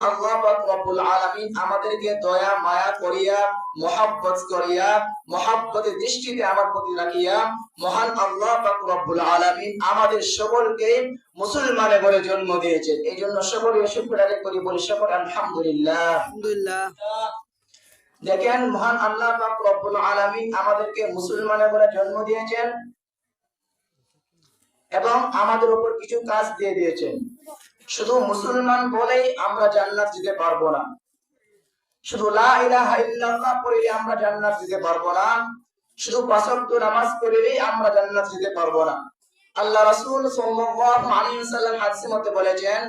আল্লাহ পাক রব্বুল আলামিন আমাদেরকে দয়া মায়া করিয়া মহব্বত করিয়া মহব্বতের দৃষ্টিতে আমার প্রতি রাখিয়া মহান আল্লাহ পাক রব্বুল আলামিন আমাদের সকলকে মুসলমানে বলে জন্ম দিয়েছেন। এই জন্য সকলে শুকর আদায় করি, বলি সকল আলহামদুলিল্লাহ। আলহামদুলিল্লাহ। দেখেন, মহান আল্লাহ পাক রব্বুল আলামিন আমাদেরকে মুসলমানে বলে জন্ম দিয়েছেন এবং আমাদের উপর কিছু কাজ দিয়ে দিয়েছেন। শুধু মুসলমান বলেই আমরা জান্নাত যেতে পারবো না, শুধু লা ইলাহা ইল্লাল্লাহ পড়লে আমরা জান্নাত যেতে পারবো না, শুধু পাঁচ ওয়াক্ত নামাজ পড়লেই আমরা জান্নাত যেতে পারবো না। আল্লাহ রাসূল সাল্লাল্লাহু আলাইহি ওয়াসাল্লাম হাদিসে মধ্যে বলেছেন,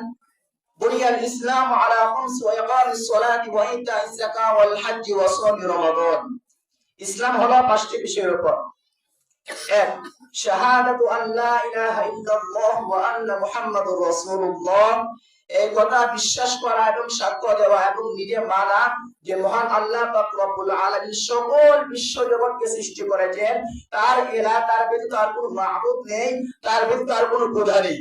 বুনিয়াল ইসলামু আলা খামস ওয়া ইকামিস সালাতি ওয়া ইতাইজ যাকাত ওয়াল হজ্জ ওয়া সাওমি রমাদান। ইসলাম হলো পাঁচটি বিষয়ের উপর। এক, শাহাদাতু আল্লা ইলাহা ইল্লাল্লাহ ওয়া আন্না মুহাম্মাদুর রাসূলুল্লাহ। এই কথা বিশ্বাস করা এবং সাক্ষ্য দেওয়া এবং নিজে মানা যে মহান আল্লাহ পাক রব্বুল আলামিন সকল বিশ্ব জগৎকে সৃষ্টি করেছেন, তার ইলাহ, তার ব্যতীত আর কোনো মাবুদ নেই, তার ব্যতীত আর কোনো খোদা নেই।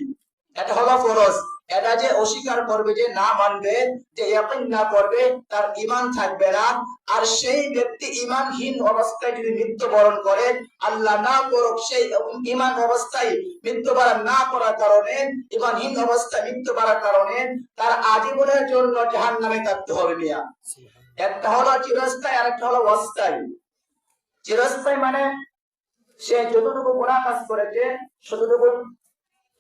এটা হলো ফরজ। এটা যে অস্বীকার করবে, যে না মানবে, যে ইয়াকিন না করবে, তার ঈমান থাকবে না। আর সেই ব্যক্তি ঈমানহীন অবস্থায় যদি মৃত্যুবরণ করে, আল্লাহ না করুক, সেই ঈমান অবস্থায় মৃত্যুবরণ না করার কারণে, ঈমানহীন অবস্থায় মৃত্যুবরণের কারণে তার আজীবনের জন্য জাহান্নামে থাকতে হবে। মিয়া, একটা হলো চিরস্থায়ী আর একটা হলো অস্থায়ী। চিরস্থায়ী মানে সে যতটুকু গুনাহ কাজ করেছে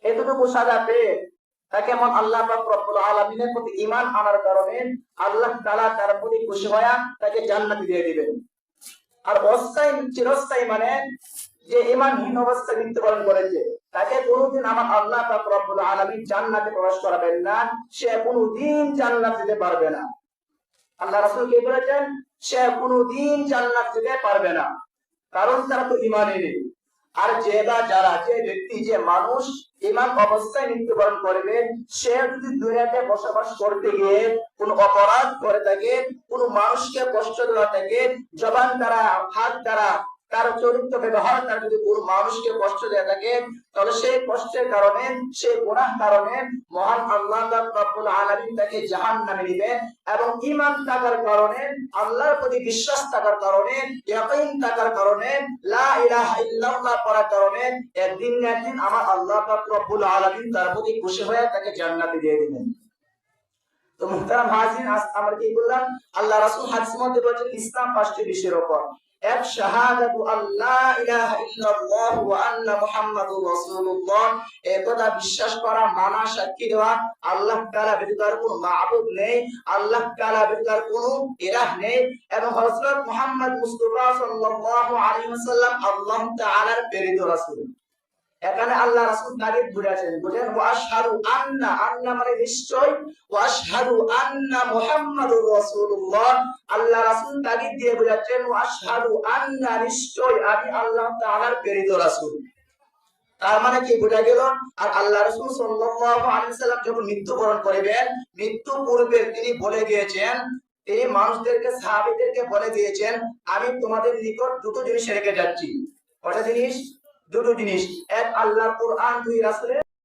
এতটুকু সাজা পেয়ে তাকে এমন আল্লাহ পাক রব্বুল আলামিনের প্রতি ঈমান আনার কারণে আল্লাহ তাআলা তার প্রতি খুশি হয়ে তাকে জান্নাত দিয়ে দিবেন। আর অস্থায়ী চিরস্থায়ী মানে যে ঈমানহীন অবস্থায় মৃত্যুবরণ করেছে, তাকে কোনোদিন আমার আল্লাহ পাক রব্বুল আলামিন জান্নাতে প্রবেশ করাবেন না, সে কোনোদিন জান্নাত যেতে পারবে না। আল্লাহ রাসূল কি বলেছেন? সে কোনোদিন জান্নাত যেতে পারবে না, কারণ তার তো ঈমানই নেই। আর যে ব্যক্তি, যে মানুষ ঈমান অবস্থায় মৃত্যুবরণ করবে, সে যদি দুনিয়াতে বসবাস করতে গিয়ে কোন অপরাধ করে থাকে, কোন মানুষকে কষ্ট দেওয়া থাকে, জবান দ্বারা, হাত দ্বারা, তার চরিত্র ব্যবহার দ্বারা যদি কোন মানুষকে কষ্ট দেওয়া থাকে, তাহলে সেই কষ্টের কারণে, সেই গুনাহ কারণে মহান আল্লাহ রাব্বুল আলামিন তাকে জাহান্নামে দিবেন। এবং ঈমান থাকার কারণে, আল্লাহর প্রতি বিশ্বাস থাকার কারণে, ইয়াকিন থাকার কারণে, লা ইলাহা ইল্লাল্লাহ পড়ার কারণে একদিন না একদিন আমার আল্লাহ রাব্বুল আলামিন তার প্রতি খুশি হয়ে তাকে জান্নাতে দিয়ে দিবেন। তো মুহতারাম হাজির, আমরা কি বললাম? আল্লাহ রাসূল হাদিসে মধ্যে বলেছেন ইসলাম পাঁচটি বিষয়ের উপর। এক, শাহাদাতু আল্লা ইলাহা ইল্লাল্লাহ ওয়া আন্না মুহাম্মাদুর রাসূলুল্লাহ। এই কথা বিশ্বাস করা, মানা, সাক্ষী দেওয়া আল্লাহ তাআলা ব্যতীত আর কোনো মাবুদ নেই, আল্লাহ তাআলা ব্যতীত আর কোনো ইলাহ নেই, এবং হযরত মুহাম্মদ মুস্তাফা সাল্লাল্লাহু আলাইহি ওয়াসাল্লাম আল্লাহ তাআলার প্রেরিত রাসূল। এখানে আল্লাহ রাসূল তারিফ বুঝাচ্ছেন, বুঝেন, ওয়া আশহাদু আন্না, আন্না মানে নিশ্চয়, ওয়া আশহাদু আন্না মুহাম্মাদুর রাসূলুল্লাহ। আল্লাহ রাসূল তারিফ দিয়ে বুঝাচ্ছেন, ওয়া আশহাদু আন্না, নিশ্চয় আমি আল্লাহ তাআলার প্রেরিত রাসূল। তার মানে কি বোঝা গেল? আর আল্লাহ রাসূল সাল্লাল্লাহু আলাইহি ওয়াসাল্লাম যখন মৃত্যুবরণ করবেন, মৃত্যু পূর্বে তিনি বলে গিয়েছেন, তিনি মানুষদেরকে, সাহাবীদেরকে বলে দিয়েছেন, আমি তোমাদের নিকট দুটো জিনিস রেখে যাচ্ছি। কয়টা জিনিস? দুটো জিনিস। এক, আল্লাহর কোরআন, দুই রাসূলের